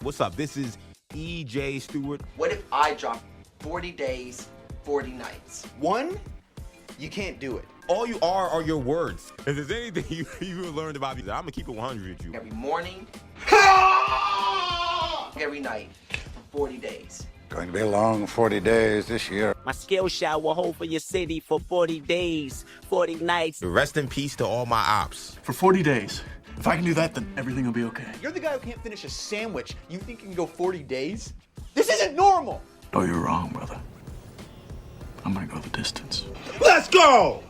What's up? This is EJ Stewart. What if I drop 40 days, 40 nights? One, you can't do it. All you are your words. If there's anything you learned about me, I'm going to keep it 100 with you. Every morning, every night, for 40 days. Going to be a long 40 days this year. My skill shot will hold for your city for 40 days, 40 nights. Rest in peace to all my ops. For 40 days. If I can do that, then everything will be okay. You're the guy who can't finish a sandwich. You think you can go 40 days? This isn't normal! Oh, you're wrong, brother. I'm gonna go the distance. Let's go!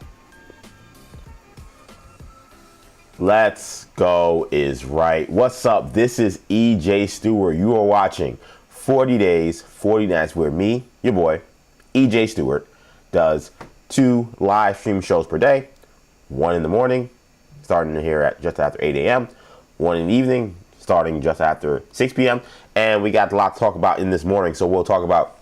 Let's go is right. What's up? This is EJ Stewart. You are watching 40 Days, 40 Nights, where me, your boy, EJ Stewart, does 2 live stream shows per day. 1 in the morning, starting here at just after 8 a.m. 1 in the evening, starting just after 6 p.m. And we got a lot to talk about in this morning. So we'll talk about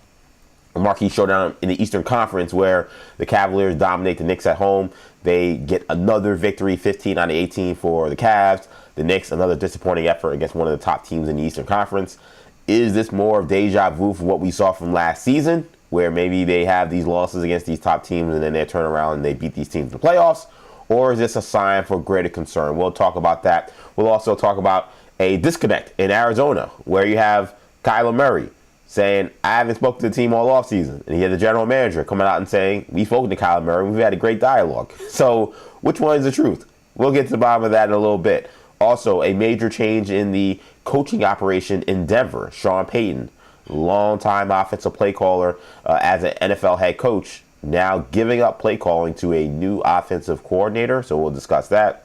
a marquee showdown in the Eastern Conference where the Cavaliers dominate the Knicks at home. They get another victory, 15 out of 18 for the Cavs. The Knicks, another disappointing effort against one of the top teams in the Eastern Conference. Is this more of deja vu for what we saw from last season, where maybe they have these losses against these top teams and then they turn around and they beat these teams in the playoffs? Or is this a sign for greater concern? We'll talk about that. We'll also talk about a disconnect in Arizona where you have Kyler Murray saying, I haven't spoken to the team all offseason. And you have the general manager coming out and saying, we've spoken to Kyler Murray. We've had a great dialogue. So which one is the truth? We'll get to the bottom of that in a little bit. Also, a major change in the coaching operation in Denver. Sean Payton, longtime offensive play caller as an NFL head coach, now giving up play calling to a new offensive coordinator. So we'll discuss that.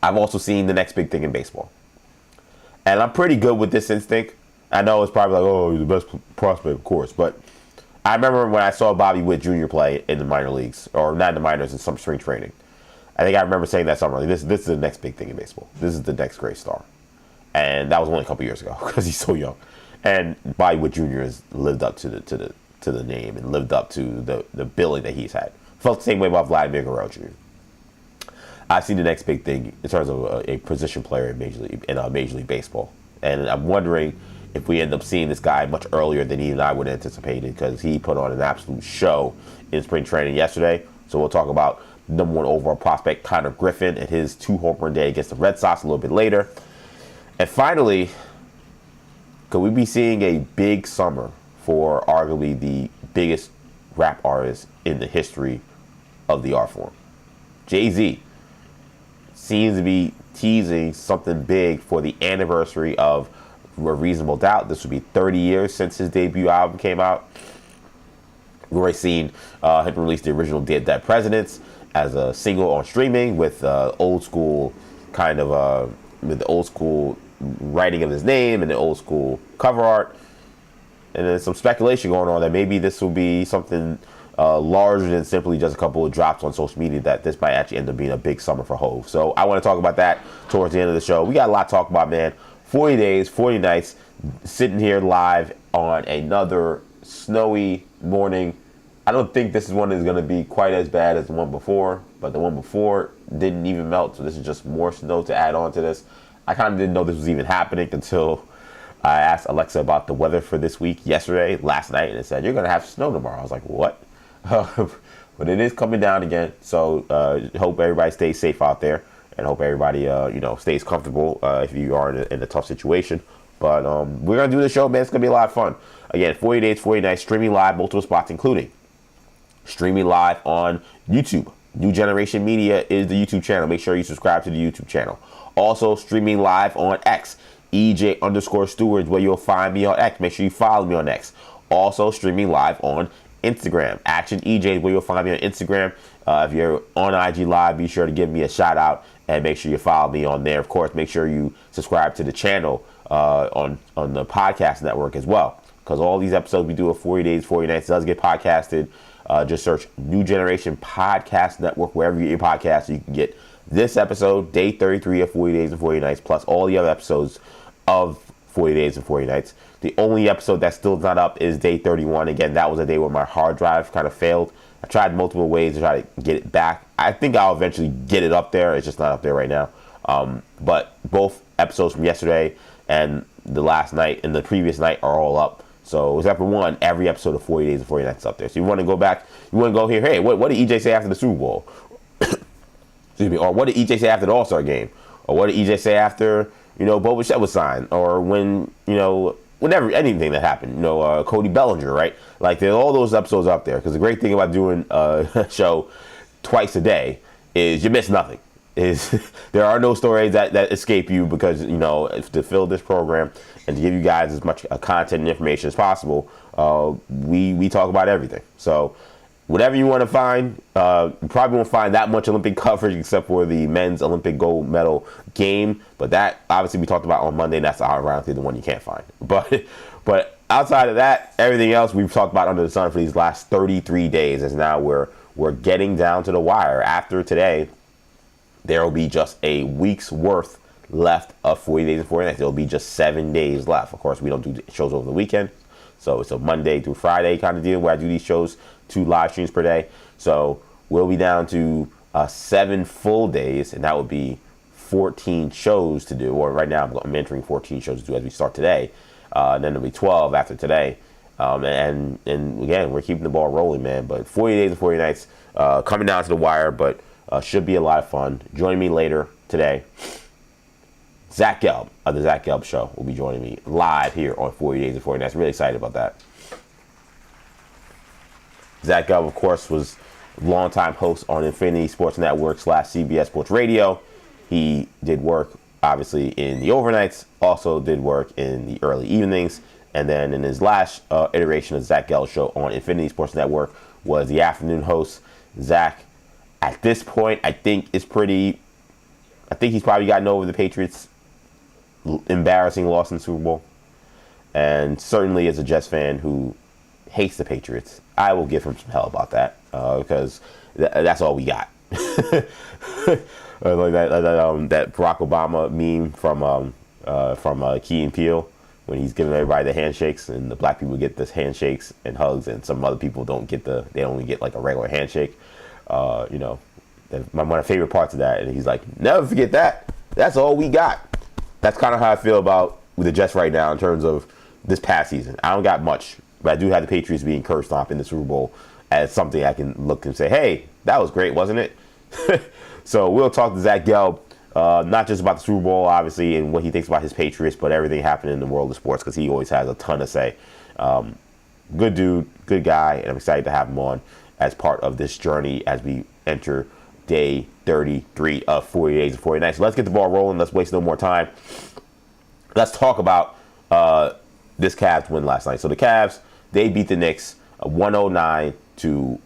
I've also seen the next big thing in baseball. And I'm pretty good with this instinct. I know it's probably like, oh, you're the best prospect, of course. But I remember when I saw Bobby Witt Jr. play in the minor leagues, or not in the minors, in some spring training. I think I remember saying that somewhere. Like, this is the next big thing in baseball. This is the next great star. And that was only a couple years ago because he's so young. And Bobby Witt Jr. has lived up to the name and lived up to the billing that he's had. Felt the same way about Vladimir Guerrero Jr. I see the next big thing in terms of a position player in Major League Baseball. And I'm wondering if we end up seeing this guy much earlier than even I would anticipate it, because he put on an absolute show in spring training yesterday. So we'll talk about number 1 overall prospect Connor Griffin and his 2 home run day against the Red Sox a little bit later. And finally, could we be seeing a big summer for arguably the biggest rap artist in the history of the art form? Jay-Z seems to be teasing something big for the anniversary of A Reasonable Doubt. This would be 30 years since his debut album came out. We've already seen him release the original Dead Presidents as a single on streaming with old school kind of with the old school writing of his name and the old school cover art. And then some speculation going on that maybe this will be something larger than simply just a couple of drops on social media, that this might actually end up being a big summer for Hov. So I want to talk about that towards the end of the show. We got a lot to talk about, man. 40 days, 40 nights, sitting here live on another snowy morning. I don't think this is one that's going to be quite as bad as the one before, but the one before didn't even melt, so this is just more snow to add on to this. I kind of didn't know this was even happening until I asked Alexa about the weather for this week last night, and it said, you're going to have snow tomorrow. I was like, what? But it is coming down again, so hope everybody stays safe out there, and hope everybody stays comfortable if you are in a tough situation. But we're going to do the show, man. It's going to be a lot of fun. Again, 40 days, 40 nights, streaming live, multiple spots, including streaming live on YouTube. New Generation Media is the YouTube channel. Make sure you subscribe to the YouTube channel. Also, streaming live on X. EJ_Stewart is where you'll find me on X. Make sure you follow me on X. Also, streaming live on Instagram. Action EJ is where you'll find me on Instagram. If you're on IG Live, be sure to give me a shout out and make sure you follow me on there. Of course, make sure you subscribe to the channel on the podcast network as well, because all these episodes we do of 40 Days, 40 Nights does get podcasted. Just search New Generation Podcast Network wherever you get your podcast. You can get this episode, day 33 of 40 Days and 40 Nights, plus all the other episodes of 40 Days and 40 Nights. The only episode that's still not up is day 31. Again, that was a day where my hard drive kind of failed. I tried multiple ways to try to get it back. I think I'll eventually get it up there. It's just not up there right now. But both episodes from yesterday and the last night and the previous night are all up. So except for one, every episode of 40 Days and 40 Nights is up there. So you want to go back, you want to go here, hey, what did EJ say after the Super Bowl? Excuse me. Or what did EJ say after the All-Star game? Or what did EJ say after, Bo Bichette was signed? Or when, whenever, anything that happened, Cody Bellinger, right? Like, there's all those episodes up there. Because the great thing about doing a show twice a day is you miss nothing. There are no stories that escape you because, to fill this program and to give you guys as much content and information as possible, we talk about everything. So whatever you want to find, you probably won't find that much Olympic coverage except for the men's Olympic gold medal game. But that, obviously, we talked about on Monday, and that's ironically the one you can't find. But outside of that, everything else we've talked about under the sun for these last 33 days is now we're getting down to the wire. After today, there will be just a week's worth left of 40 Days and 40 Nights. There will be just 7 days left. Of course, we don't do shows over the weekend. So it's a Monday through Friday kind of deal where I do these shows, 2 live streams per day. So we'll be down to 7 full days, and that would be 14 shows to do. Or right now, I'm entering 14 shows to do as we start today. And then there'll be 12 after today. And again, we're keeping the ball rolling, man. But 40 Days and 40 Nights coming down to the wire, but should be a lot of fun. Joining me later today, Zach Gelb of the Zach Gelb Show will be joining me live here on 40 Days and 40 Nights. Really excited about that. Zach Gelb, of course, was a longtime host on Infinity Sports Network / CBS Sports Radio. He did work, obviously, in the overnights, also did work in the early evenings, and then in his last iteration of Zach Gelb Show on Infinity Sports Network was the afternoon host. Zach, at this point, I think he's probably gotten over the Patriots' embarrassing loss in the Super Bowl. And certainly as a Jets fan who hates the Patriots, I will give him some hell about that because that's all we got. Like that Barack Obama meme from Key and Peele when he's giving everybody the handshakes and the black people get the handshakes and hugs and some other people they only get like a regular handshake. One of my favorite parts of that, and he's like, never forget that. That's all we got. That's kind of how I feel about with the Jets right now in terms of this past season. I don't got much, but I do have the Patriots being curse stomped in the Super Bowl as something I can look and say, hey, that was great, wasn't it? So we'll talk to Zach Gelb, not just about the Super Bowl, obviously, and what he thinks about his Patriots, but everything happening in the world of sports because he always has a ton to say. Good dude, good guy, and I'm excited to have him on as part of this journey as we enter day 33 of 40 Days and 40 Nights. So let's get the ball rolling. Let's waste no more time. Let's talk about this Cavs win last night. So the Cavs, they beat the Knicks 109 to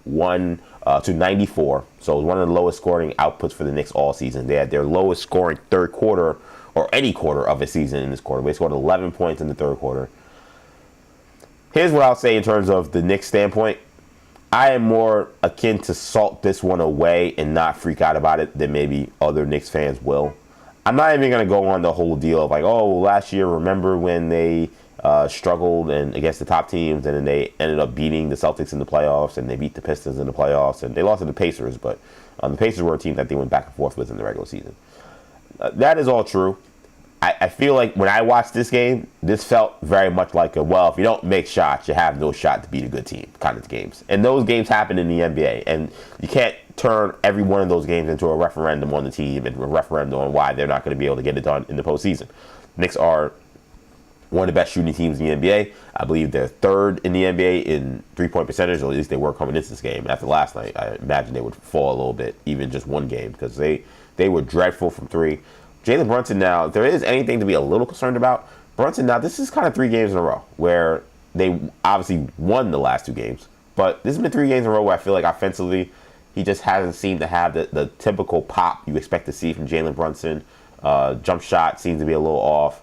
94. So it was one of the lowest scoring outputs for the Knicks all season. They had their lowest scoring third quarter or any quarter of a season in this quarter. They scored 11 points in the third quarter. Here's what I'll say in terms of the Knicks standpoint. I am more akin to salt this one away and not freak out about it than maybe other Knicks fans will. I'm not even going to go on the whole deal of like, oh, last year, remember when they struggled and against the top teams and then they ended up beating the Celtics in the playoffs and they beat the Pistons in the playoffs and they lost to the Pacers, but the Pacers were a team that they went back and forth with in the regular season. That is all true. I feel like when I watched this game, this felt very much like if you don't make shots, you have no shot to beat a good team kind of games. And those games happen in the NBA. And you can't turn every one of those games into a referendum on the team and a referendum on why they're not going to be able to get it done in the postseason. Knicks are one of the best shooting teams in the NBA. I believe they're third in the NBA in three-point percentage, or at least they were coming into this game. After last night, I imagine they would fall a little bit, even just one game, because they were dreadful from three. Jalen Brunson now, if there is anything to be a little concerned about, Brunson now, this is kind of 3 games in a row where they obviously won the last 2 games. But this has been 3 games in a row where I feel like offensively, he just hasn't seemed to have the typical pop you expect to see from Jalen Brunson. Jump shot seems to be a little off.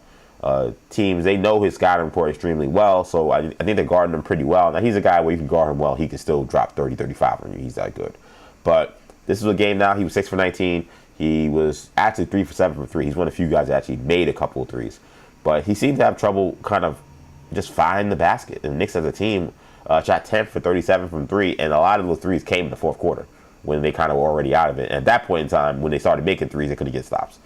Teams, they know his scouting report extremely well, so I think they're guarding him pretty well. Now, he's a guy where you can guard him well. He can still drop 30, 35 on you. He's that good. But this is a game now. He was 6 for 19. He was actually 3 for 7 from 3. He's one of the few guys that actually made a couple of threes. But he seemed to have trouble kind of just finding the basket. And the Knicks as a team shot 10 for 37 from 3, and a lot of those threes came in the fourth quarter when they kind of were already out of it. And at that point in time, when they started making threes, they couldn't get stops.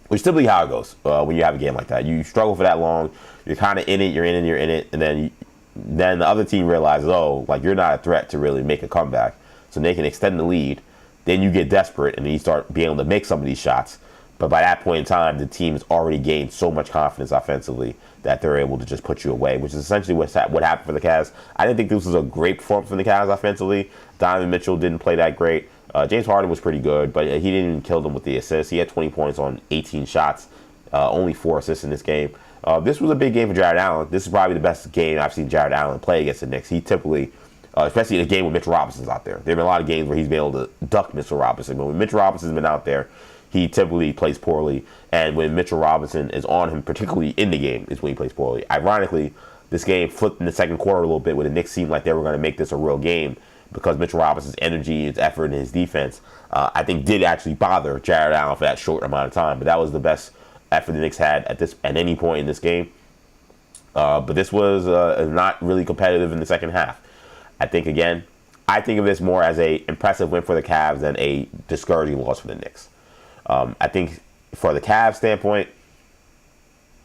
which is typically how it goes when you have a game like that. You struggle for that long. You're kind of in it. You're in it. And then the other team realizes, oh, like you're not a threat to really make a comeback. So they can extend the lead. Then you get desperate and then you start being able to make some of these shots. But by that point in time, the team has already gained so much confidence offensively that they're able to just put you away, which is essentially what happened for the Cavs. I didn't think this was a great performance from the Cavs offensively. Donovan Mitchell didn't play that great. James Harden was pretty good, but he didn't even kill them with the assists. He had 20 points on 18 shots, only 4 assists in this game. This was a big game for Jared Allen. This is probably the best game I've seen Jared Allen play against the Knicks. He typically, especially in a game when Mitchell Robinson's out there. There have been a lot of games where he's been able to duck Mitchell Robinson, but when Mitchell Robinson's been out there, he typically plays poorly. And when Mitchell Robinson is on him, particularly in the game, is when he plays poorly. Ironically, this game flipped in the second quarter a little bit where the Knicks seemed like they were going to make this a real game because Mitchell Robinson's energy, his effort, and his defense, I think did actually bother Jared Allen for that short amount of time. But that was the best effort the Knicks had at any point in this game. But this was not really competitive in the second half. I think of this more as a impressive win for the Cavs than a discouraging loss for the Knicks. I think for the Cavs standpoint,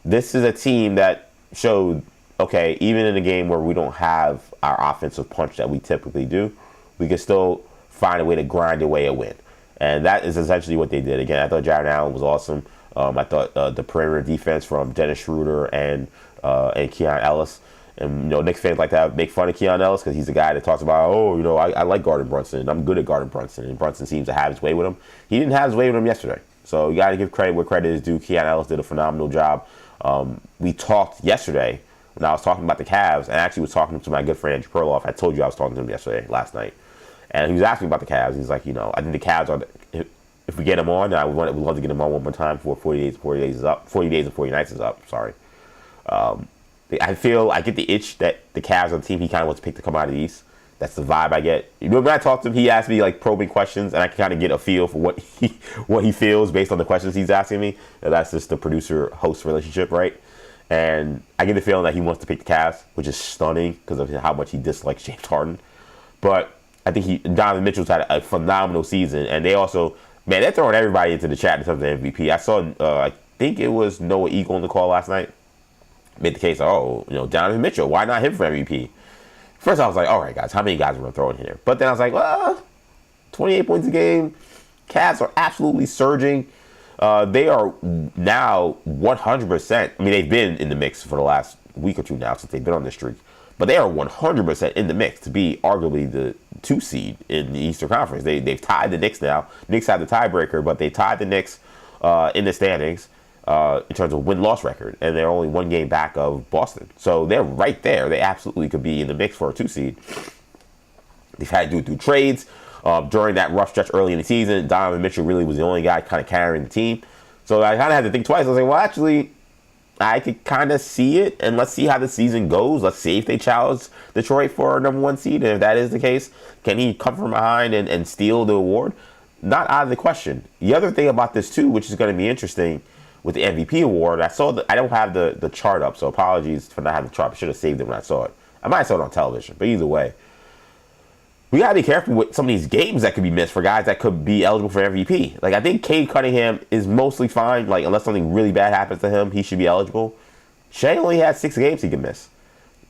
this is a team that showed, okay, even in a game where we don't have our offensive punch that we typically do, we can still find a way to grind away a win. And that is essentially what they did. Again, I thought Jared Allen was awesome. I thought the perimeter defense from Dennis Schroeder and Keon Ellis. And, Knicks fans like to make fun of Keon Ellis because he's the guy that talks about, I like guarding Brunson. I'm good at guarding Brunson. And Brunson seems to have his way with him. He didn't have his way with him yesterday. So you got to give credit where credit is due. Keon Ellis did a phenomenal job. We talked yesterday when I was talking about the Cavs, and I actually was talking to my good friend Andrew Perloff. I told you I was talking to him last night. And he was asking about the Cavs. He's like, I think the Cavs are, if we get them on, I would love to get them on one more time before 40 days and 40 nights is up. Sorry. I get the itch that the Cavs are the team he kind of wants to pick to come out of the East. That's the vibe I get. When I talk to him, he asks me like probing questions, and I can kind of get a feel for what he feels based on the questions he's asking me. And that's just the producer-host relationship, right? And I get the feeling that he wants to pick the Cavs, which is stunning because of how much he dislikes James Harden. But I think Donovan Mitchell's had a phenomenal season, and they also, they're throwing everybody into the chat in terms of MVP. I saw, I think it was Noah Eagle on the call last night. Made the case, Donovan Mitchell, why not him for MVP? First, I was like, all right, guys, how many guys are going to throw in here? But then I was like, 28 points a game. Cavs are absolutely surging. They are now 100%. They've been in the mix for the last week or two now since they've been on this streak. But they are 100% in the mix to be arguably the 2 seed in the Eastern Conference. They've tied the Knicks now. Knicks have the tiebreaker, but they tied the Knicks in the standings. In terms of win-loss record, and they're only 1 game back of Boston. So they're right there. They absolutely could be in the mix for a 2 seed. They've had to do trades during that rough stretch early in the season. Donovan Mitchell really was the only guy kind of carrying the team. So I kind of had to think twice. I was like, well, actually, I could kind of see it, and let's see how the season goes. Let's see if they challenge Detroit for a number 1 seed, and if that is the case, can he come from behind and steal the award? Not out of the question. The other thing about this, too, which is going to be interesting, with the MVP award, I don't have the chart up, so apologies for not having the chart. I should have saved it when I saw it. I might have saw it on television, but either way, we gotta be careful with some of these games that could be missed for guys that could be eligible for MVP. Like, I think Cade Cunningham is mostly fine. Like, unless something really bad happens to him, he should be eligible. Shea only has 6 games he can miss.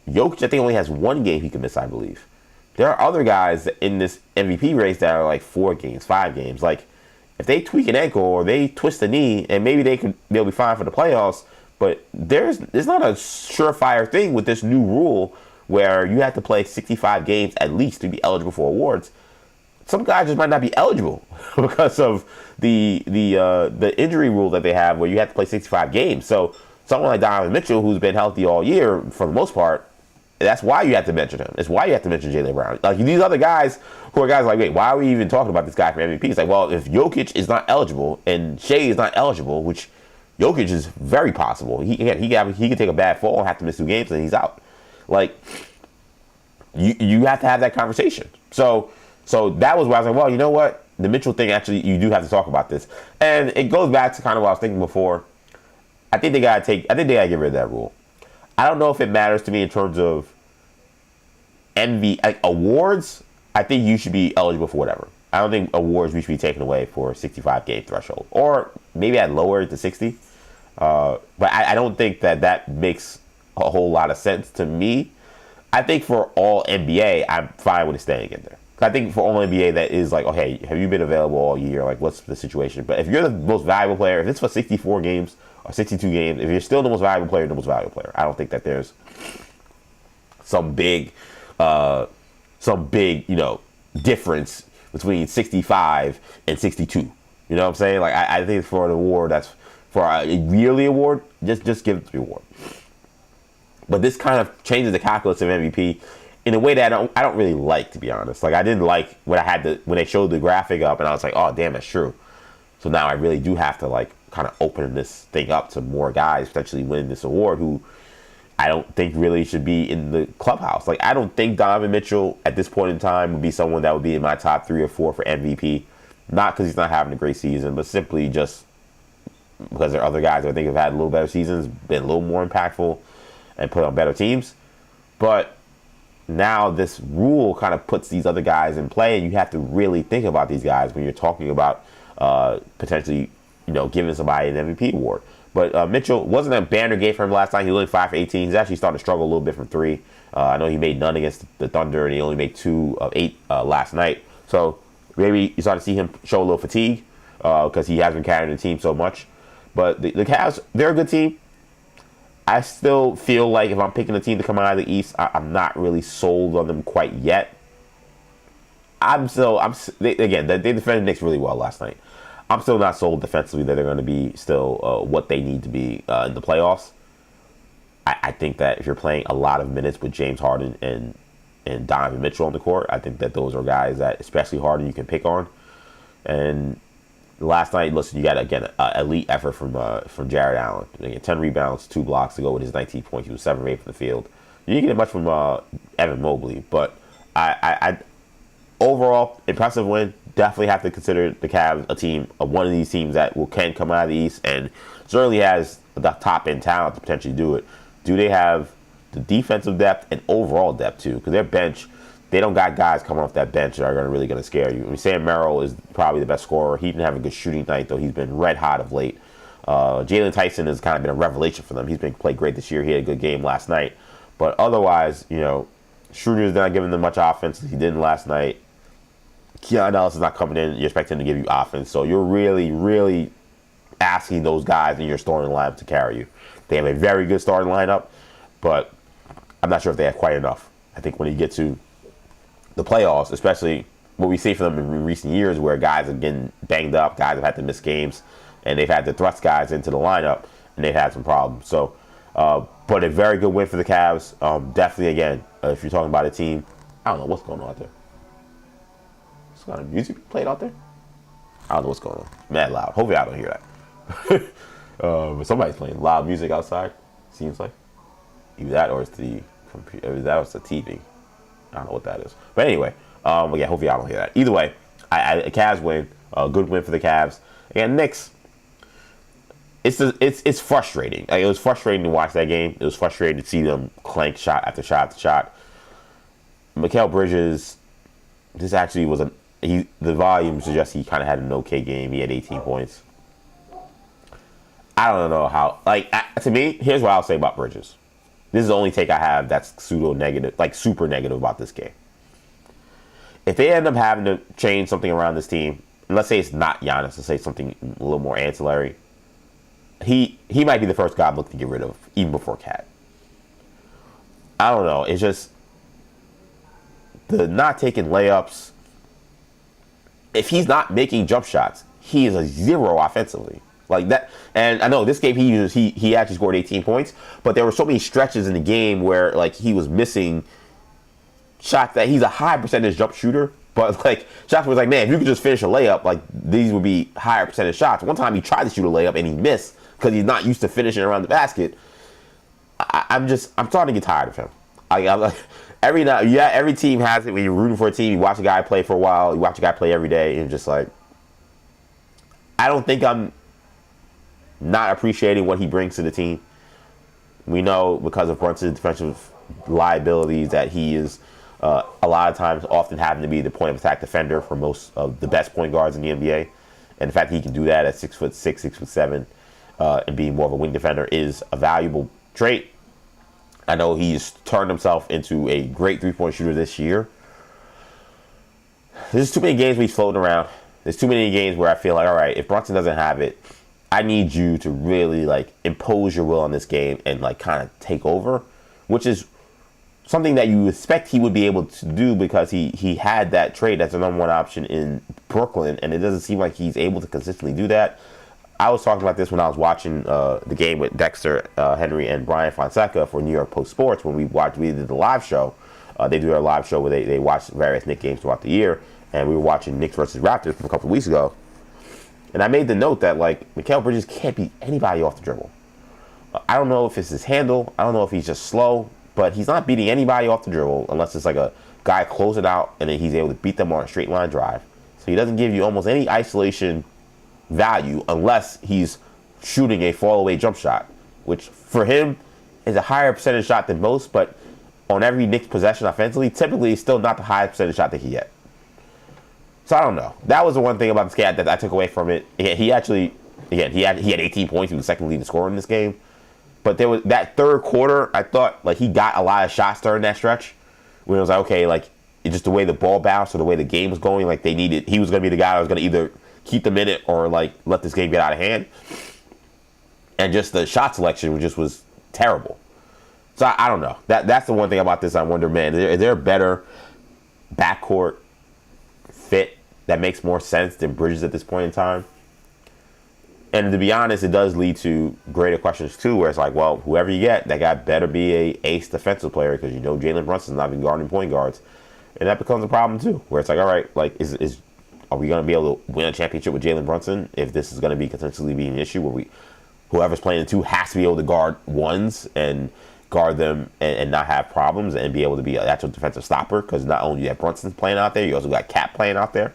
Jokic, I think, only has 1 game he can miss, I believe. There are other guys in this MVP race that are like 4 games, 5 games. Like, if they tweak an ankle or they twist a knee, and maybe they'll be fine for the playoffs, but there's not a surefire thing with this new rule where you have to play 65 games at least to be eligible for awards. Some guys just might not be eligible because of the injury rule that they have where you have to play 65 games. So someone like Donovan Mitchell, who's been healthy all year for the most part, that's why you have to mention him. It's why you have to mention Jaylen Brown. Like, these other guys who are guys like, wait, why are we even talking about this guy for MVP? It's like, well, if Jokic is not eligible and Shea is not eligible, which Jokic is very possible. He can take a bad fall and have to miss 2 games and he's out. Like, you have to have that conversation. So that was why I was like, well, you know what? The Mitchell thing, actually, you do have to talk about this. And it goes back to kind of what I was thinking before. I think they gotta get rid of that rule. I don't know if it matters to me in terms of awards. I think you should be eligible for whatever. I don't think awards should be taken away for a 65 game threshold, or maybe I'd lower it to 60. But I don't think that makes a whole lot of sense to me. I think for all NBA, I'm fine with it staying in there. I think for all NBA, that is like, okay, have you been available all year? Like, what's the situation? But if you're the most valuable player, if it's for 64 games or 62 games, if you're still the most valuable player, the most valuable player. I don't think that there's some big, difference between 65 and 62. You know what I'm saying? Like, I think for an award that's for a yearly award, just give it the award. But this kind of changes the calculus of MVP in a way that I don't really like, to be honest. Like, I didn't like when they showed the graphic up, and I was like, oh damn, that's true. So now I really do have to like kind of open this thing up to more guys potentially winning this award who I don't think really should be in the clubhouse. Like, I don't think Donovan Mitchell at this point in time would be someone that would be in my top 3 or 4 for MVP. Not because he's not having a great season, but simply just because there are other guys that I think have had a little better seasons, been a little more impactful, and put on better teams. But now this rule kind of puts these other guys in play, and you have to really think about these guys when you're talking about potentially, giving somebody an MVP award. But Mitchell wasn't a banner game for him last night. He was only 5 for 18. He's actually starting to struggle a little bit from 3. I know he made none against the Thunder, and he only made 2 of 8 last night. So maybe you start to see him show a little fatigue because he has been carrying the team so much. But the Cavs, they're a good team. I still feel like if I'm picking a team to come out of the East, I'm not really sold on them quite yet. They defended the Knicks really well last night. I'm still not sold defensively that they're going to be still what they need to be in the playoffs. I think that if you're playing a lot of minutes with James Harden and Donovan Mitchell on the court, I think that those are guys that, especially Harden, you can pick on. And last night, listen, you got, again, elite effort from Jared Allen. 10 rebounds, 2 blocks to go with his 19 points. He was 7 of 8 from the field. You didn't get much from Evan Mobley, but I overall, impressive win. Definitely have to consider the Cavs a team, one of these teams that can come out of the East and certainly has the top-end talent to potentially do it. Do they have the defensive depth and overall depth, too? Because their bench, they don't got guys coming off that bench that are really going to scare you. I mean, Sam Merrill is probably the best scorer. He didn't have a good shooting night, though. He's been red hot of late. Jalen Tyson has kind of been a revelation for them. He's been played great this year. He had a good game last night. But otherwise, Schroeder's not giving them much offense. He didn't last night. Keon Ellis is not coming in. You're expecting him to give you offense. So you're really, really asking those guys in your starting lineup to carry you. They have a very good starting lineup, but I'm not sure if they have quite enough. I think when you get to the playoffs, especially what we see from them in recent years where guys are getting banged up, guys have had to miss games, and they've had to thrust guys into the lineup, and they've had some problems. So, but a very good win for the Cavs. Definitely, again, if you're talking about a team, I don't know what's going on out there. What's kind of music played out there? I don't know what's going on. Mad loud. Hopefully I don't hear that. But somebody's playing loud music outside, seems like. Either that or it's the computer. That was the TV. I don't know what that is. But anyway, hopefully I don't hear that. Either way, Cavs win. A good win for the Cavs. Again, Knicks. It's frustrating. Like, it was frustrating to watch that game. It was frustrating to see them clank shot after shot after shot. Mikal Bridges, this actually was the volume suggests he kind of had an okay game. He had 18 points. I don't know how. To me, here's what I'll say about Bridges. This is the only take I have that's super negative about this game. If they end up having to change something around this team, and let's say it's not Giannis, let's say something a little more ancillary, he might be the first guy I'm looking to get rid of, even before Cat. I don't know. It's just the not taking layups. If he's not making jump shots, he is a 0 offensively. Like that, and I know this game he actually scored 18 points, but there were so many stretches in the game where he was missing shots that he's a high percentage jump shooter, but shots was man, if you could just finish a layup, these would be higher percentage shots. One time he tried to shoot a layup and he missed because he's not used to finishing around the basket. I'm starting to get tired of him. Every team has it when you're rooting for a team. You watch a guy play for a while, you watch a guy play every day, and just I don't think I'm not appreciating what he brings to the team. We know because of Brunson's defensive liabilities that he is A lot of times, often having to be the point of attack defender for most of the best point guards in the NBA. And the fact that he can do that at 6'6", 6'7", and being more of a wing defender is a valuable trait. I know he's turned himself into a great three-point shooter this year. There's too many games where he's floating around. There's too many games where I feel like, all right, if Brunson doesn't have it, I need you to really like impose your will on this game and like kind of take over, which is something that you expect he would be able to do because he had that trade as the number one option in Brooklyn, and it doesn't seem like he's able to consistently do that. I was talking about this when I was watching the game with Dexter Henry and Brian Fonseca for New York Post Sports when we did the live show. They do their live show where they watch various Knicks games throughout the year, and we were watching Knicks versus Raptors from a couple of weeks ago. And I made the note that like Mikal Bridges can't beat anybody off the dribble. I don't know if it's his handle. I don't know if he's just slow. But he's not beating anybody off the dribble unless it's like a guy close it out and then he's able to beat them on a straight line drive. So he doesn't give you almost any isolation value unless he's shooting a fall away jump shot, which for him is a higher percentage shot than most, but on every Knicks possession offensively, typically it's still not the highest percentage shot that he get. So I don't know. That was the one thing about this guy that I took away from it. He had 18 points. He was the second leading scorer in this game. But there was that third quarter, I thought like he got a lot of shots during that stretch. When it was like, okay, like it's just the way the ball bounced or the way the game was going, like he was gonna be the guy that was gonna either keep them in it or like let this game get out of hand. And just the shot selection was terrible. So I don't know. That's the one thing about this. I wonder, man, is there a better backcourt fit that makes more sense than Bridges at this point in time? And to be honest, it does lead to greater questions too, where it's like, well, whoever you get, that guy better be a ace defensive player because you know Jalen Brunson's not been guarding point guards, and that becomes a problem too. Where it's like, all right, like are we going to be able to win a championship with Jalen Brunson if this is going to be potentially being an issue where whoever's playing the two has to be able to guard ones and guard them and not have problems and be able to be an actual defensive stopper because not only you have Brunson playing out there, you also got Cat playing out there.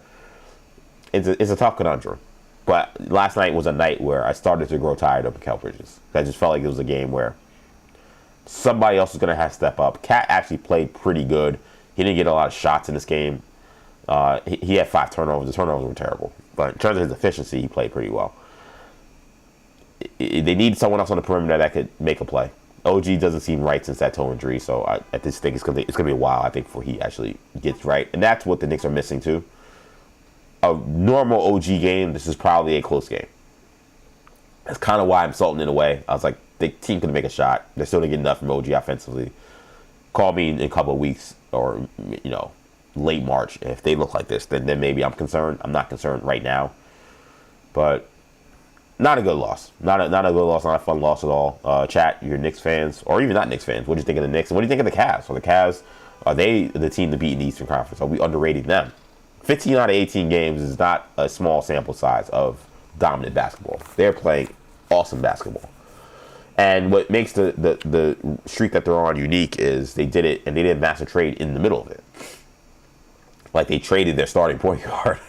It's a tough conundrum. But last night was a night where I started to grow tired of Mikal Bridges. I just felt like it was a game where somebody else was going to have to step up. Cat actually played pretty good. He didn't get a lot of shots in this game. He had 5 turnovers. The turnovers were terrible. But in terms of his efficiency, he played pretty well. They need someone else on the perimeter that could make a play. OG doesn't seem right since that toe injury, so I just think it's gonna be a while, I think, before he actually gets right. And that's what the Knicks are missing, too. A normal OG game, this is probably a close game. That's kind of why I'm salting it away. I was like, the team can make a shot. They're still going to get enough from OG offensively. Call me in a couple of weeks or, late March. If they look like this, then maybe I'm concerned. I'm not concerned right now. But not a good loss. Not a good loss. Not a fun loss at all. Chat, you're Knicks fans, or even not Knicks fans. What do you think of the Knicks? And what do you think of the Cavs? Are the Cavs, are they the team to beat in the Eastern Conference? Are we underrating them? 15 out of 18 games is not a small sample size of dominant basketball. They're playing awesome basketball. And what makes the streak that they're on unique is they did it, and they did a massive trade in the middle of it. Like, they traded their starting point guard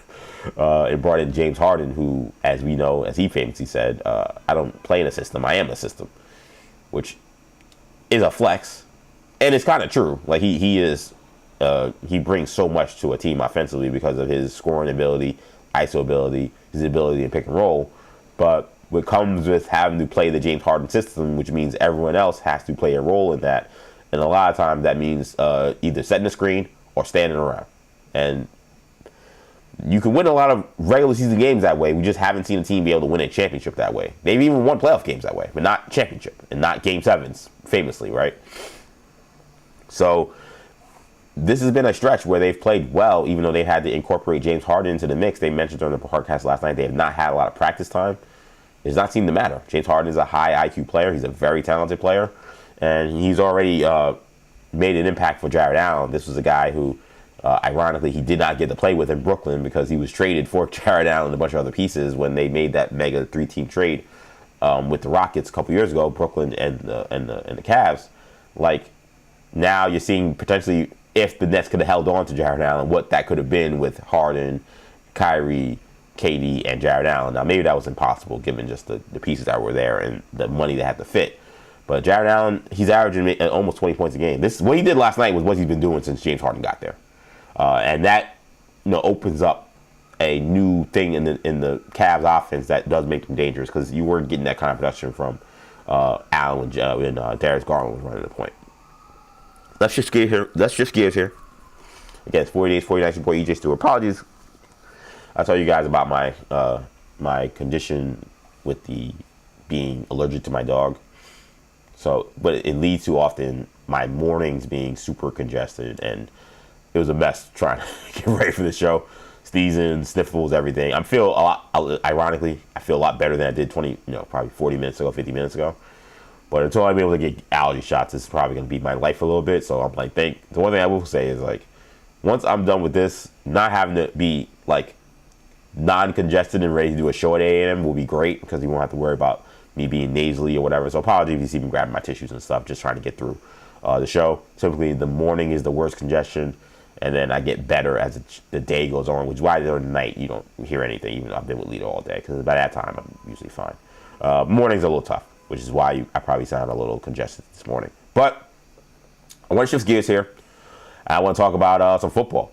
and brought in James Harden, who, as we know, as he famously said, I don't play in a system, I am a system, which is a flex. And it's kind of true. Like, he brings so much to a team offensively because of his scoring ability, ISO ability, his ability to pick and roll. But what comes with having to play the James Harden system, which means everyone else has to play a role in that. And a lot of times that means either setting the screen or standing around. And you can win a lot of regular season games that way. We just haven't seen a team be able to win a championship that way. They've even won playoff games that way, but not championship and not game sevens, famously, right? So this has been a stretch where they've played well, even though they had to incorporate James Harden into the mix. They mentioned during the podcast last night they have not had a lot of practice time. It does not seem to matter. James Harden is a high IQ player. He's a very talented player. And he's already made an impact for Jared Allen. This was a guy who, ironically, he did not get to play with in Brooklyn because he was traded for Jared Allen and a bunch of other pieces when they made that mega 3-team trade with the Rockets a couple years ago, Brooklyn and the Cavs. Like, now you're seeing potentially, if the Nets could have held on to Jared Allen, what that could have been with Harden, Kyrie, KD, and Jared Allen. Now, maybe that was impossible given just the pieces that were there and the money that had to fit. But Jared Allen, he's averaging almost 20 points a game. This what he did last night was what he's been doing since James Harden got there, and that opens up a new thing in the Cavs offense that does make them dangerous because you weren't getting that kind of production from Allen and Darius Garland was running the point. Let's just gears here. Again, it's 40 days, 40 nights. Your boy EJ Stewart. Apologies. I'll tell you guys about my my condition with the being allergic to my dog. So, but it leads to often my mornings being super congested, and it was a mess trying to get ready for the show. Sneezing, sniffles, everything. I feel a lot better than I did probably 40 minutes ago, 50 minutes ago. But until I'm able to get allergy shots, it's probably going to be my life a little bit. So I'm like, the one thing I will say is like, once I'm done with this, not having to be like non-congested and ready to do a show at 8 a.m. will be great because you won't have to worry about me being nasally or whatever. So apologies if you see me grabbing my tissues and stuff, just trying to get through the show. Typically, the morning is the worst congestion, and then I get better as the day goes on, which is why during the night you don't hear anything, even though I've been with Lita all day, because by that time I'm usually fine. Morning's a little tough, which is why I probably sound a little congested this morning. But I want to shift gears here. I want to talk about some football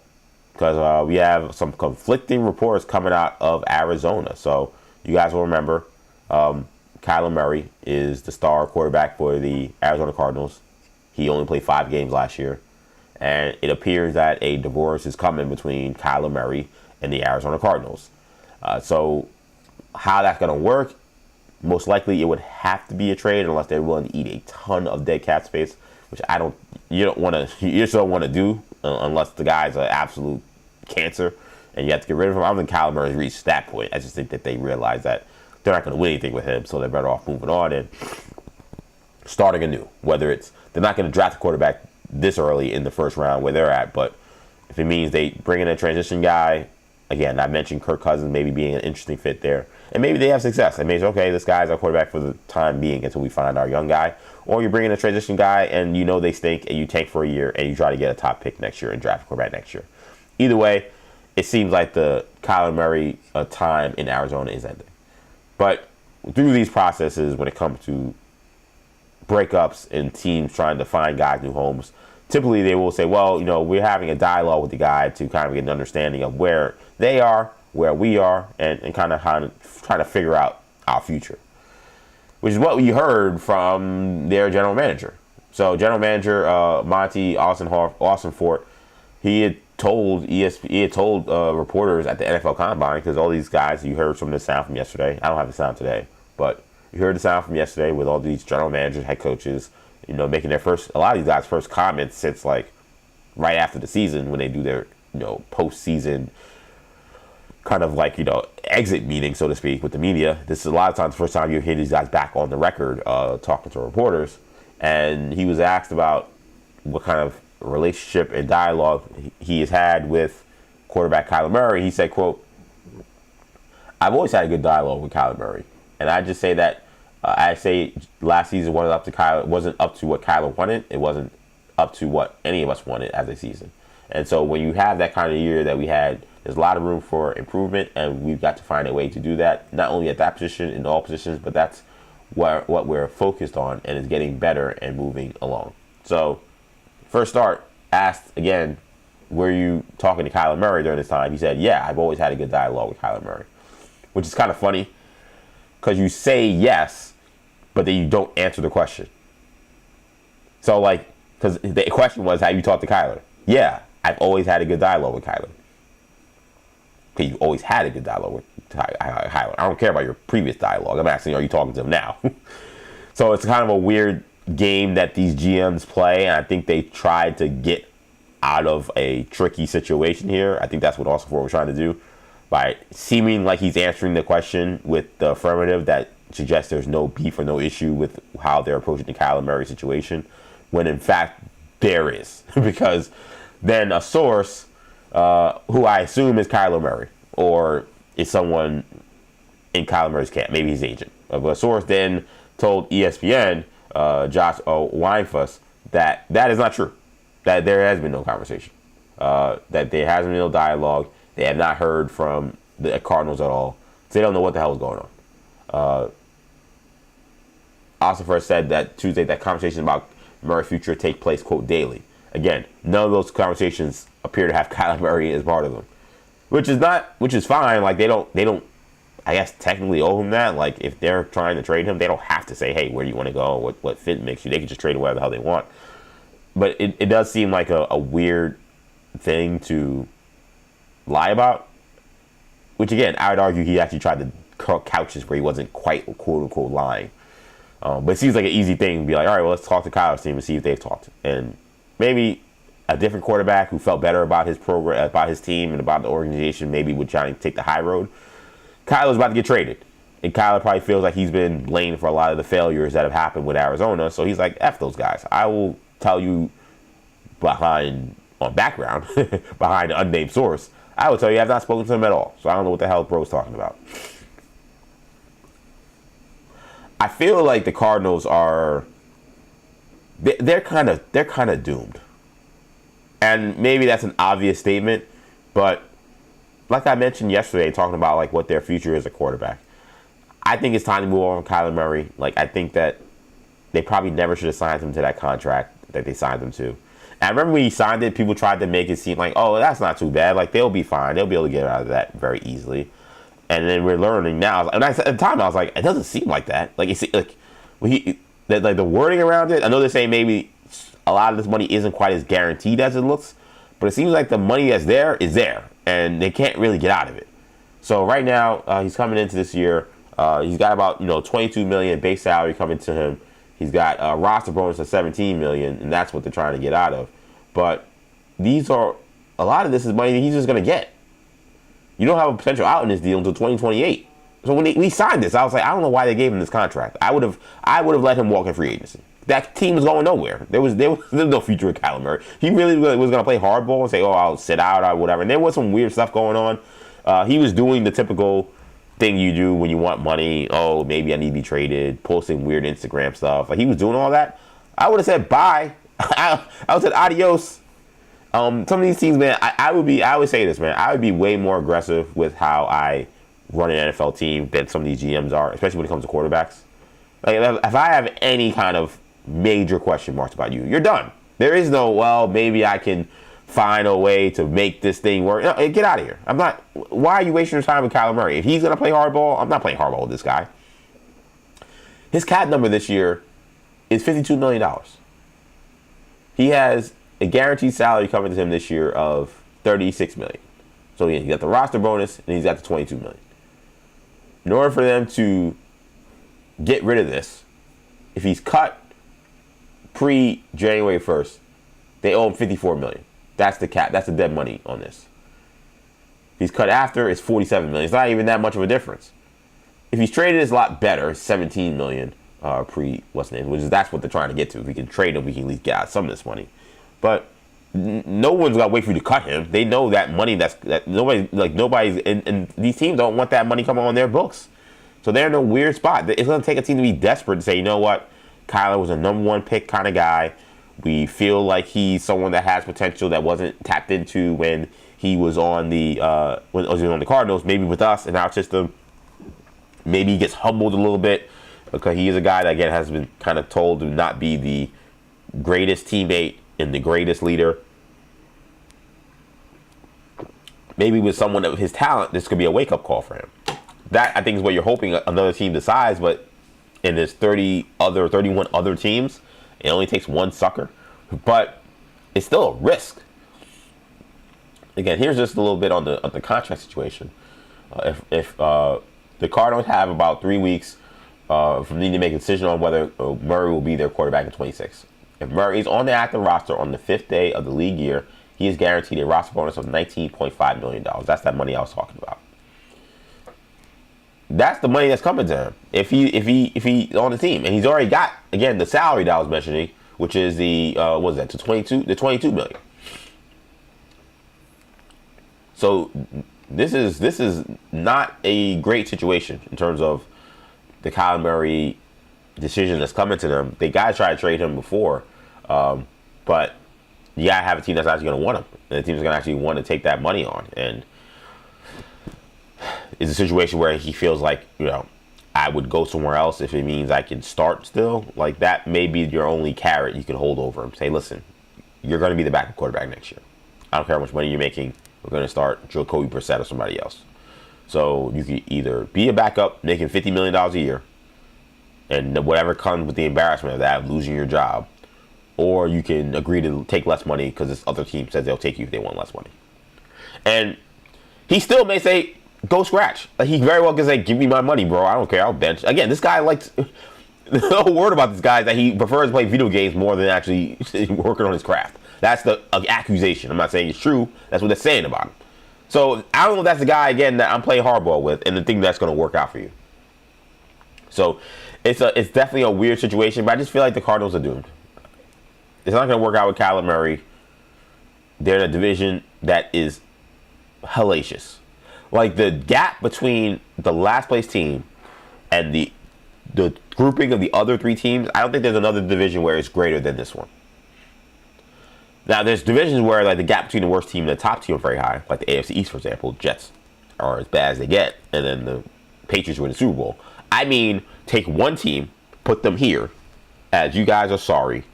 because we have some conflicting reports coming out of Arizona. So you guys will remember Kyler Murray is the star quarterback for the Arizona Cardinals. He only played 5 games last year. And it appears that a divorce is coming between Kyler Murray and the Arizona Cardinals. So how that's going to work, most likely it would have to be a trade unless they're willing to eat a ton of dead cap space, which you just don't want to do unless the guy's an absolute cancer and you have to get rid of him. I don't think Kyler Murray's reached that point. I just think that they realize that they're not going to win anything with him, so they're better off moving on and starting anew. Whether it's they're not going to draft a quarterback this early in the first round where they're at, but if it means they bring in a transition guy, again, I mentioned Kirk Cousins maybe being an interesting fit there, and maybe they have success. It means, okay, this guy's our quarterback for the time being until we find our young guy, or you're bringing a transition guy and you know they stink and you tank for a year and you try to get a top pick next year and draft a quarterback next year. Either way, it seems like the Kyler Murray time in Arizona is ending. But through these processes, when it comes to breakups and teams trying to find guys new homes, typically they will say, well, we're having a dialogue with the guy to kind of get an understanding of where they are, where we are, and kind of trying to figure out our future, which is what we heard from their general manager. So general manager Monty Austin-Fort, he had told reporters at the NFL Combine, because all these guys, you heard some of the sound from yesterday. I don't have the sound today, but you heard the sound from yesterday with all these general managers, head coaches, making a lot of these guys' first comments since like right after the season when they do their, post-season kind of like, exit meeting, so to speak, with the media. This is a lot of times the first time you hear these guys back on the record talking to reporters. And he was asked about what kind of relationship and dialogue he has had with quarterback Kyler Murray. He said, quote, "I've always had a good dialogue with Kyler Murray. And I just say that I say last season wasn't up to what Kyler wanted. It wasn't up to what any of us wanted as a season. And so when you have that kind of year that we had, there's a lot of room for improvement, and we've got to find a way to do that, not only at that position, in all positions, but that's what we're focused on, and is getting better and moving along." So first start, asked again, were you talking to Kyler Murray during this time? He said, yeah, I've always had a good dialogue with Kyler Murray, which is kind of funny because you say yes, but then you don't answer the question. So because the question was, have you talked to Kyler? Yeah, I've always had a good dialogue with Kyler. Okay, you always had a good dialogue with Kyler. I don't care about your previous dialogue. I'm asking, are you talking to him now? So it's kind of a weird game that these GMs play, and I think they tried to get out of a tricky situation here. I think that's what Austin Ford was trying to do by seeming like he's answering the question with the affirmative that suggests there's no beef or no issue with how they're approaching the Kyler Murray situation, when in fact there is. Because then a source, who I assume is Kyler Murray, or is someone in Kyler Murray's camp, maybe his agent. But a source then told ESPN, Josh Weinfuss, that is not true. That there has been no conversation. That there hasn't been no dialogue. They have not heard from the Cardinals at all. So they don't know what the hell is going on. Ossenfort said that Tuesday that conversations about Murray's future take place, quote, daily. Again, none of those conversations appear to have Kyler Murray as part of them, which is fine. Like they don't, I guess technically owe him that. Like if they're trying to trade him, they don't have to say, hey, where do you want to go? What fit makes you? They can just trade him wherever the hell they want. But it does seem like a weird thing to lie about. Which again, I would argue he actually tried to couch this where he wasn't quite quote unquote lying. But it seems like an easy thing to be like, all right, well, let's talk to Kyler's team and see if they've talked. And maybe a different quarterback who felt better about his program, about his team, and about the organization, maybe would try to take the high road. Kyler's about to get traded. And Kyler probably feels like he's been blamed for a lot of the failures that have happened with Arizona. So he's like, F those guys. I will tell you behind an unnamed source, I will tell you I've not spoken to him at all. So I don't know what the hell bro's talking about. I feel like the Cardinals are they're kind of doomed. And maybe that's an obvious statement, but like I mentioned yesterday, talking about like what their future is at quarterback, I think it's time to move on from Kyler Murray. Like I think that they probably never should have signed him to that contract that they signed him to. And I remember when he signed it, people tried to make it seem like, oh, that's not too bad. Like they'll be fine. They'll be able to get out of that very easily. And then we're learning now. And at the time, I was like, it doesn't seem like that. Like it's like the wording around it. I know they're saying maybe a lot of this money isn't quite as guaranteed as it looks, but it seems like the money that's there is there, and they can't really get out of it. So right now, he's coming into this year. He's got about $22 million base salary coming to him. He's got a roster bonus of $17 million, and that's what they're trying to get out of. But a lot of this is money that he's just going to get. You don't have a potential out in this deal until 2028. So when we signed this, I was like, I don't know why they gave him this contract. I would have let him walk in free agency. That team was going nowhere. There was no future with Kyler Murray. He really was going to play hardball and say, oh, I'll sit out or whatever. And there was some weird stuff going on. He was doing the typical thing you do when you want money. Oh, maybe I need to be traded. Posting weird Instagram stuff. Like he was doing all that. I would have said bye. I would have said adios. Some of these teams, man, I would say this, man. I would be way more aggressive with how I run an NFL team than some of these GMs are, especially when it comes to quarterbacks. Like if I have any kind of major question marks about you, you're done. There is no, well, maybe I can find a way to make this thing work. No, get out of here. I'm not. Why are you wasting your time with Kyler Murray? If he's going to play hardball, I'm not playing hardball with this guy. His cap number this year is $52 million. He has a guaranteed salary coming to him this year of $36 million. So he's got the roster bonus and he's got the $22 million. In order for them to get rid of this, if he's cut pre-January 1st, they owe him $54 million. That's the cap. That's the dead money on this. If he's cut after, it's $47 million. It's not even that much of a difference. If he's traded, it's a lot better. $17 million that's what they're trying to get to. If we can trade him, we can at least get out some of this money. But no one's got to wait for you to cut him. They know that money nobody's and these teams don't want that money coming on their books. So they're in a weird spot. It's going to take a team to be desperate to say, you know what, Kyler was a number one pick kind of guy. We feel like he's someone that has potential that wasn't tapped into when he was on the Cardinals. Maybe with us in our system, maybe he gets humbled a little bit because he is a guy that again has been kind of told to not be the greatest teammate and the greatest leader. Maybe with someone of his talent, this could be a wake-up call for him. That, I think, is what you're hoping another team decides, but in this 31 other teams, it only takes one sucker. But it's still a risk. Again, here's just a little bit on the contract situation. If the Cardinals have about 3 weeks from needing to make a decision on whether Murray will be their quarterback in 26. If Murray is on the active roster on the 5th day of the league year, he is guaranteed a roster bonus of $19.5 million. That's that money I was talking about. That's the money that's coming to him if he's on the team, and he's already got again the salary that I was mentioning, which is the $22 million. So this is not a great situation in terms of the Kyler Murray decision that's coming to them. They gotta try to trade him before, but you gotta have a team that's actually gonna want him, and the team's gonna actually want to take that money on. And it's a situation where he feels like, I would go somewhere else if it means I can start still. Like, that may be your only carrot you can hold over and say, listen, you're going to be the backup quarterback next year. I don't care how much money you're making. We're going to start Jacoby Brissett or somebody else. So you can either be a backup making $50 million a year, and whatever comes with the embarrassment of that, losing your job, or you can agree to take less money because this other team says they'll take you if they want less money. And he still may say, go scratch. Like, he very well can say, give me my money, bro. I don't care. I'll bench. Again, this guy likes... The whole word about this guy is that he prefers to play video games more than actually working on his craft. That's the accusation. I'm not saying it's true. That's what they're saying about him. So I don't know if that's the guy, again, that I'm playing hardball with and the thing that's going to work out for you. So it's definitely a weird situation, but I just feel like the Cardinals are doomed. It's not going to work out with Kyler Murray. They're in a division that is hellacious. Like, the gap between the last place team and the grouping of the other three teams, I don't think there's another division where it's greater than this one. Now, there's divisions where, like, the gap between the worst team and the top team are very high, like the AFC East, for example. Jets are as bad as they get, and then the Patriots win the Super Bowl. I mean, take one team, put them here, as you guys are sorry,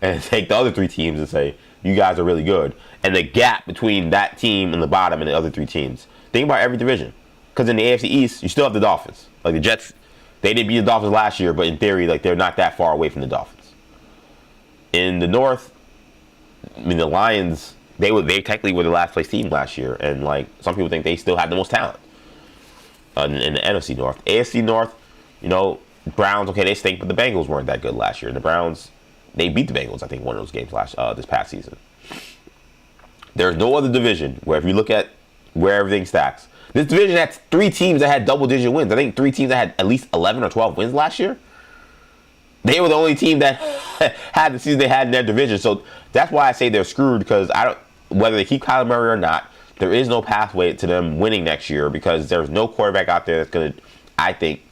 and take the other three teams and say, you guys are really good. And the gap between that team and the bottom and the other three teams. Think about every division. Because in the AFC East, you still have the Dolphins. Like, the Jets, they didn't beat the Dolphins last year, but in theory, like, they're not that far away from the Dolphins. In the North, I mean, the Lions, they technically were the last place team last year, and, like, some people think they still have the most talent in the NFC North. AFC North, you know, Browns, okay, they stink, but the Bengals weren't that good last year. The Browns, they beat the Bengals, I think, one of those games this past season. There's no other division where, if you look at where everything stacks, this division had three teams that had double-digit wins. I think three teams that had at least 11 or 12 wins last year. They were the only team that had the season they had in their division. So that's why I say they're screwed, because whether they keep Kyler Murray or not, there is no pathway to them winning next year, because there's no quarterback out there that's going to, I think,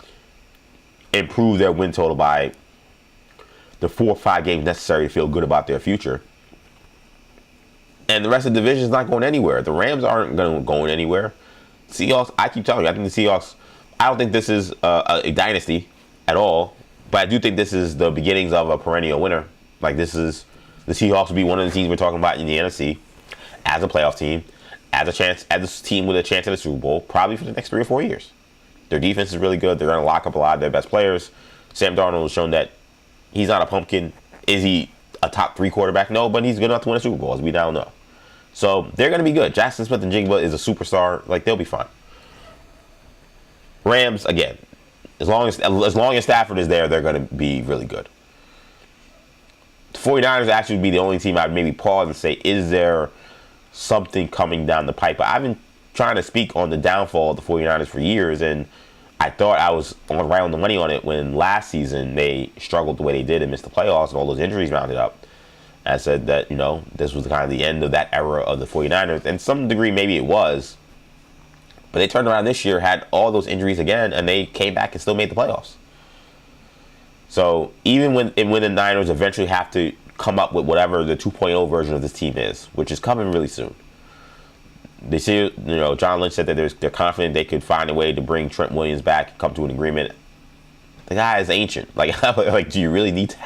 improve their win total by the 4 or 5 games necessary to feel good about their future. And the rest of the division is not going anywhere. The Rams aren't going anywhere. Seahawks, I keep telling you, I think the Seahawks, I don't think this is a dynasty at all, but I do think this is the beginnings of a perennial winner. Like, the Seahawks will be one of the teams we're talking about in the NFC as a playoff team, as a team with a chance at a Super Bowl, probably for the next 3 or 4 years. Their defense is really good. They're going to lock up a lot of their best players. Sam Darnold has shown that he's not a pumpkin. Is he a top 3 quarterback? No, but he's good enough to win a Super Bowl, as we now know. So they're going to be good. Jackson Smith-Njigba is a superstar. Like, they'll be fine. Rams, again, as long as Stafford is there, they're going to be really good. The 49ers actually would be the only team I'd maybe pause and say, is there something coming down the pipe? But I've been trying to speak on the downfall of the 49ers for years, and I thought I was right on the money on it when last season they struggled the way they did and missed the playoffs and all those injuries mounted up. I said that, you know, this was kind of the end of that era of the 49ers. And to some degree, maybe it was. But they turned around this year, had all those injuries again, and they came back and still made the playoffs. So even when the Niners eventually have to come up with whatever the 2.0 version of this team is, which is coming really soon. They say, you know, John Lynch said that they're confident they could find a way to bring Trent Williams back, come to an agreement. The guy is ancient. Like, do you really need to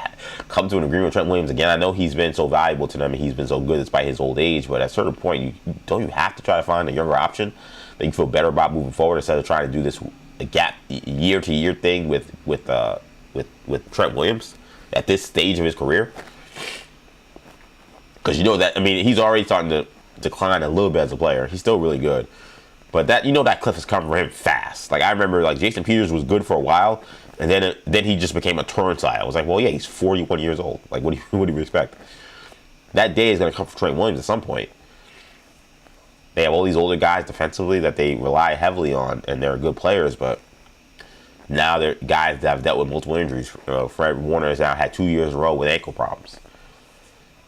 come to an agreement with Trent Williams again? I know he's been so valuable to them and he's been so good despite his old age, but at a certain point, don't you have to try to find a younger option that you feel better about moving forward instead of trying to do this gap year-to-year thing with Trent Williams at this stage of his career? Because you know that, I mean, he's already starting to decline a little bit as a player. He's still really good. But that, you know, that cliff is coming for him fast. Like, I remember, like, Jason Peters was good for a while, and then he just became a turnstile. I was like, well, yeah, he's 41 years old. Like, what do you expect? That day is going to come for Trent Williams at some point. They have all these older guys defensively that they rely heavily on, and they're good players, but now they're guys that have dealt with multiple injuries. Fred Warner has now had 2 years in a row with ankle problems.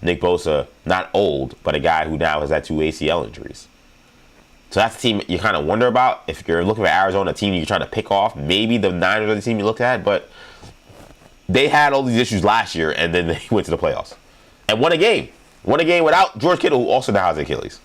Nick Bosa, not old, but a guy who now has had 2 ACL injuries. So that's the team you kind of wonder about. If you're looking at Arizona, a team you're trying to pick off, maybe the Niners are the team you looked at, but they had all these issues last year, and then they went to the playoffs. And won a game. Won a game without George Kittle, who also now has Achilles.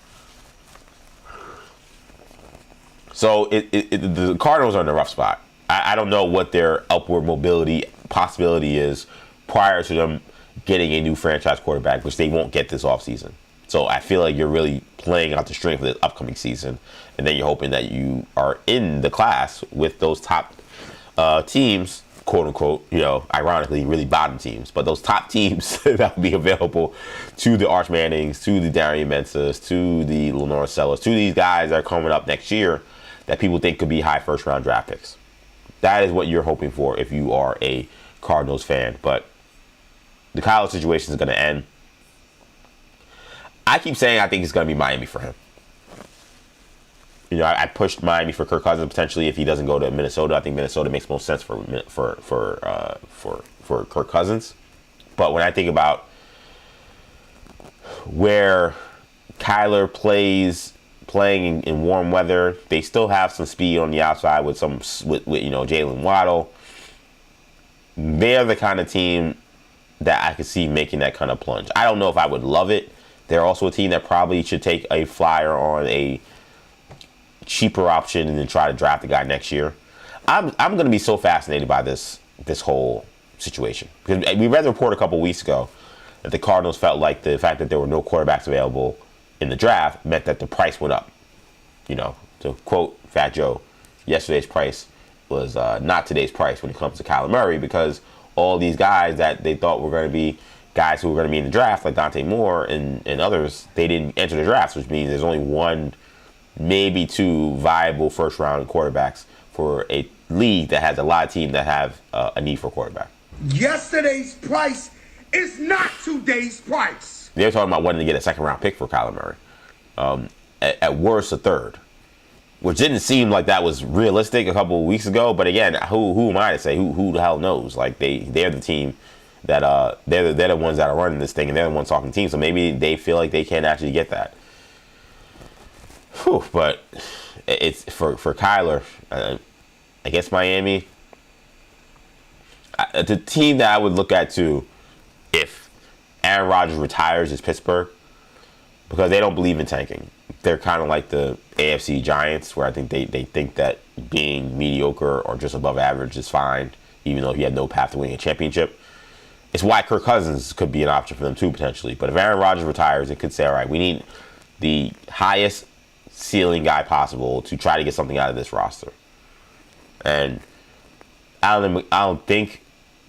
So the Cardinals are in a rough spot. I don't know what their upward mobility possibility is prior to them getting a new franchise quarterback, which they won't get this offseason. So I feel like you're really playing out the strength of the upcoming season, and then you're hoping that you are in the class with those top teams, quote unquote, ironically, really bottom teams, but those top teams that will be available to the Arch Mannings, to the Darian Mensahs, to the Lenore Sellers, to these guys that are coming up next year that people think could be high first round draft picks. That is what you're hoping for if you are a Cardinals fan. But the Kyler situation is going to end. I keep saying I think it's going to be Miami for him. I pushed Miami for Kirk Cousins potentially if he doesn't go to Minnesota. I think Minnesota makes most sense for Kirk Cousins. But when I think about where Kyler playing in warm weather, they still have some speed on the outside with Jalen Waddle. They're the kind of team that I could see making that kind of plunge. I don't know if I would love it. They're also a team that probably should take a flyer on a cheaper option and then try to draft the guy next year. I'm going to be so fascinated by this whole situation because we read the report a couple weeks ago that the Cardinals felt like the fact that there were no quarterbacks available in the draft meant that the price went up. To quote Fat Joe, yesterday's price was not today's price when it comes to Kyler Murray, because all these guys that they thought were going to be guys who were going to be in the draft, like Dante Moore and others, they didn't enter the draft, which means there's only one, maybe two viable first-round quarterbacks for a league that has a lot of teams that have a need for a quarterback. Yesterday's price is not today's price. They were talking about wanting to get a second-round pick for Kyler Murray. At worst, a third, which didn't seem like that was realistic a couple of weeks ago. But again, who am I to say? Who the hell knows? Like they're the team that they're the ones that are running this thing, and they're the ones talking team. So maybe they feel like they can't actually get that. Whew, but it's for Kyler. I guess Miami. The team that I would look at too, if Aaron Rodgers retires, is Pittsburgh, because they don't believe in tanking. They're kind of like the AFC Giants, where I think they think that being mediocre or just above average is fine, even though he had no path to winning a championship. It's why Kirk Cousins could be an option for them too, potentially. But if Aaron Rodgers retires, it could say, all right, we need the highest ceiling guy possible to try to get something out of this roster. And I don't think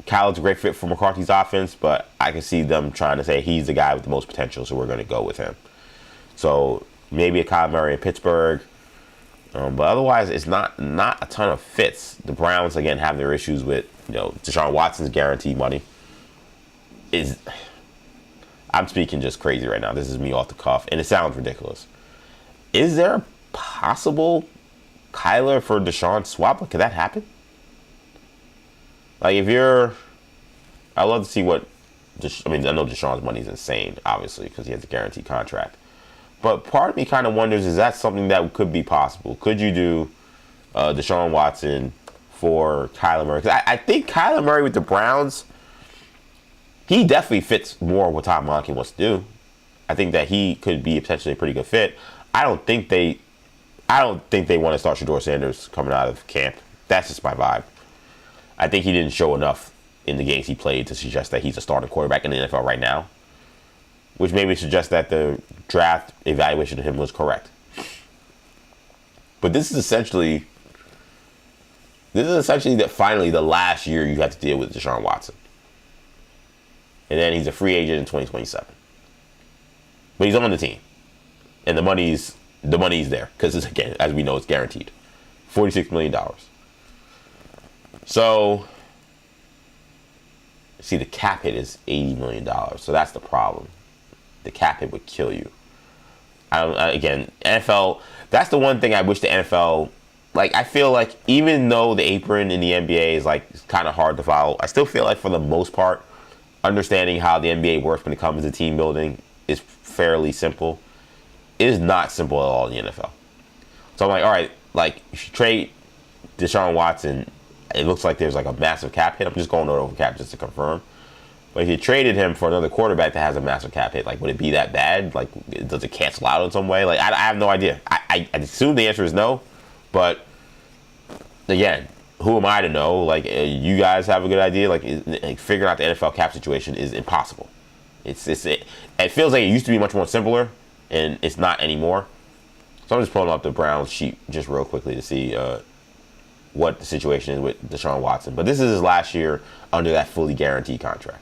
Kyler's a great fit for McCarthy's offense, but I can see them trying to say he's the guy with the most potential, so we're going to go with him. So maybe a Kyler Murray in Pittsburgh. But otherwise, it's not a ton of fits. The Browns, again, have their issues with, Deshaun Watson's guaranteed money. I'm speaking just crazy right now. This is me off the cuff, and it sounds ridiculous. Is there a possible Kyler for Deshaun swap? Could that happen? Like, I'd love to see what, I know Deshaun's money is insane, obviously, because he has a guaranteed contract. But part of me kind of wonders, is that something that could be possible? Could you do Deshaun Watson for Kyler Murray? Because I think Kyler Murray with the Browns, he definitely fits more what Tom Monken wants to do. I think that he could be potentially a pretty good fit. I don't think they want to start Shedeur Sanders coming out of camp. That's just my vibe. I think he didn't show enough in the games he played to suggest that he's a starting quarterback in the NFL right now, which maybe suggests that the draft evaluation of him was correct. But this is essentially finally the last year you have to deal with Deshaun Watson. And then he's a free agent in 2027. But he's on the team. And the money's there. Because, again, as we know, it's guaranteed. $46 million. So, see, the cap hit is $80 million. So that's the problem. The cap hit would kill you. Again, NFL, that's the one thing I wish the NFL, I feel like even though the apron in the NBA is, kind of hard to follow, I still feel like for the most part, understanding how the NBA works when it comes to team building is fairly simple. It is not simple at all in the NFL. So I'm like, all right, if you trade Deshaun Watson, it looks like there's a massive cap hit. I'm just going over cap just to confirm. But if you traded him for another quarterback that has a massive cap hit, would it be that bad? Does it cancel out in some way? I have no idea. I assume the answer is no. But again, who am I to know? Like, you guys have a good idea? Like figuring out the NFL cap situation is impossible. It feels like it used to be much more simpler, and it's not anymore. So I'm just pulling up the Browns sheet just real quickly to see what the situation is with Deshaun Watson. But this is his last year under that fully guaranteed contract.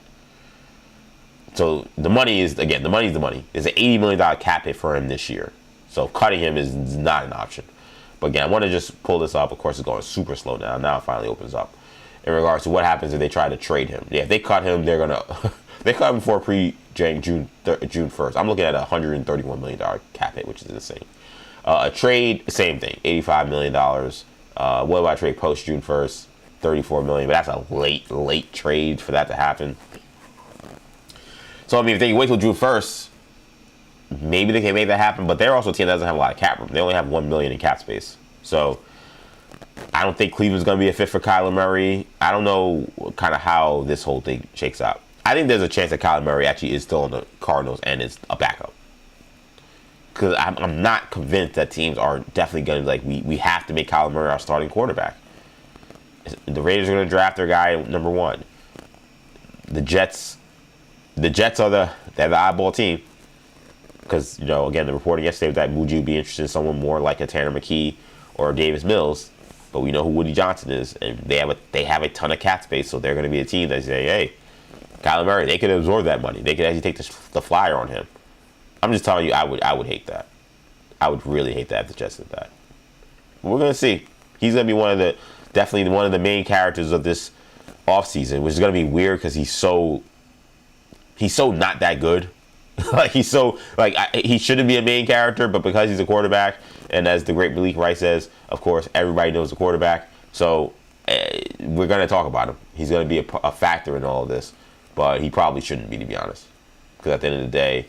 So the money is, again, the money's the money. There's an $80 million cap hit for him this year. So cutting him is not an option. But again, I want to just pull this up. Of course, it's going super slow now. Now it finally opens up. In regards to what happens if they try to trade him. Yeah, if they cut him, they're going to... they cut him before June 1st. I'm looking at a $131 million cap hit, which is insane. A trade, same thing, $85 million. What about a trade post June 1st? $34 million. But that's a late trade for that to happen. So, I mean, if they wait till June 1st, maybe they can make that happen. But they're also a team that doesn't have a lot of cap room. They only have $1 million in cap space. So, I don't think Cleveland's going to be a fit for Kyler Murray. I don't know kind of how this whole thing shakes out. I think there's a chance that Kyler Murray actually is still on the Cardinals and is a backup. Because I'm not convinced that teams are definitely going to, like, we have to make Kyler Murray our starting quarterback. The Raiders are going to draft their guy number 1. The Jets are the eyeball team. Because, you know, again, the reporting yesterday was that Muji would be interested in someone more like a Tanner McKee or Davis Mills. But we know who Woody Johnson is. And they have a ton of cap space, so they're going to be a team that say, hey, Kyler Murray, they could absorb that money. They could actually take the flyer on him. I'm just telling you, I would hate that. I would really hate that if the Jets did that. But we're going to see. He's going to be definitely one of the main characters of this offseason, which is going to be weird because he's so not that good. Like, he shouldn't be a main character, but because he's a quarterback, and as the great Malik Rice says, of course, everybody knows the quarterback. So we're going to talk about him. He's going to be a factor in all of this, but he probably shouldn't be, to be honest. Because at the end of the day,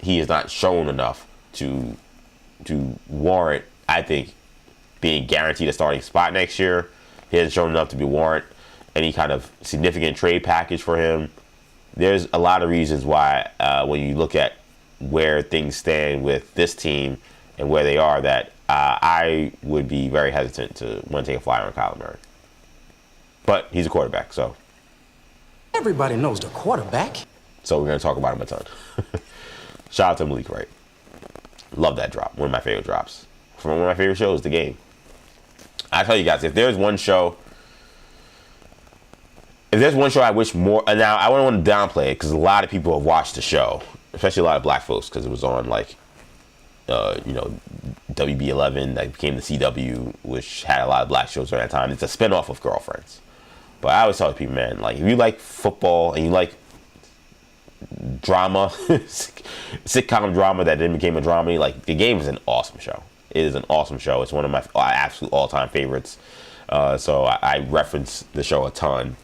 he has not shown enough to warrant, I think, being guaranteed a starting spot next year. He hasn't shown enough to warrant any kind of significant trade package for him. There's a lot of reasons why, when you look at where things stand with this team and where they are, that I would be very hesitant to want to take a flyer on Kyler Murray. But he's a quarterback, so. Everybody knows the quarterback. So we're going to talk about him a ton. Shout out to Malik Wright. Love that drop. One of my favorite drops. From one of my favorite shows, The Game. I tell you guys, if there's one show I wish more, now I don't want to downplay it because a lot of people have watched the show, especially a lot of black folks, because it was on WB11 that became the CW, which had a lot of black shows during that time. It's a spinoff of Girlfriends. But I always tell people, man, like, if you like football and you like drama, sitcom drama that then became a drama, like, The Game is an awesome show. It is an awesome show. It's one of my absolute all-time favorites. So I reference the show a ton.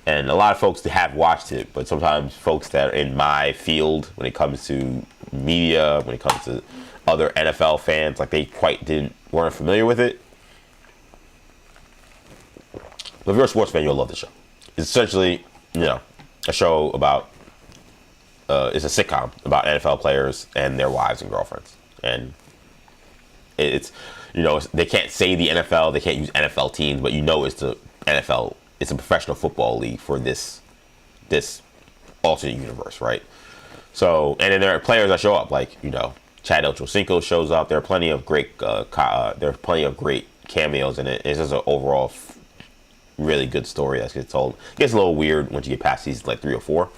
And a lot of folks that have watched it, but sometimes folks that are in my field, when it comes to media, when it comes to other NFL fans, like, they weren't familiar with it. But if you're a sports fan, you'll love the show. It's essentially, a show about, it's a sitcom about NFL players and their wives and girlfriends. And it's, they can't say the NFL, they can't use NFL teams, but it's the NFL. It's a professional football league for this alternate universe, right? So, and then there are players that show up, like, Chad Ochocinco shows up. There are plenty of great cameos in it. It's just an overall really good story that gets told. It gets a little weird once you get past seasons like 3 or 4.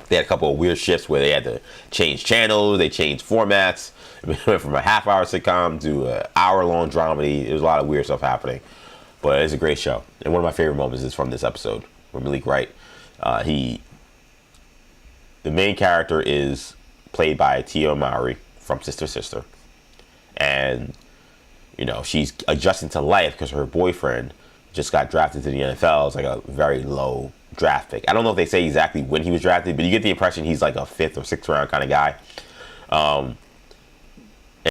They had a couple of weird shifts where they had to change channels, they changed formats. It went from a half-hour sitcom to an hour-long dramedy. There was a lot of weird stuff happening. But it's a great show. And one of my favorite moments is from this episode where Malik Wright, the main character is played by Tia Mowry from Sister Sister. And, she's adjusting to life because her boyfriend just got drafted to the NFL. It's like a very low draft pick. I don't know if they say exactly when he was drafted, but you get the impression he's like a 5th or 6th round kind of guy.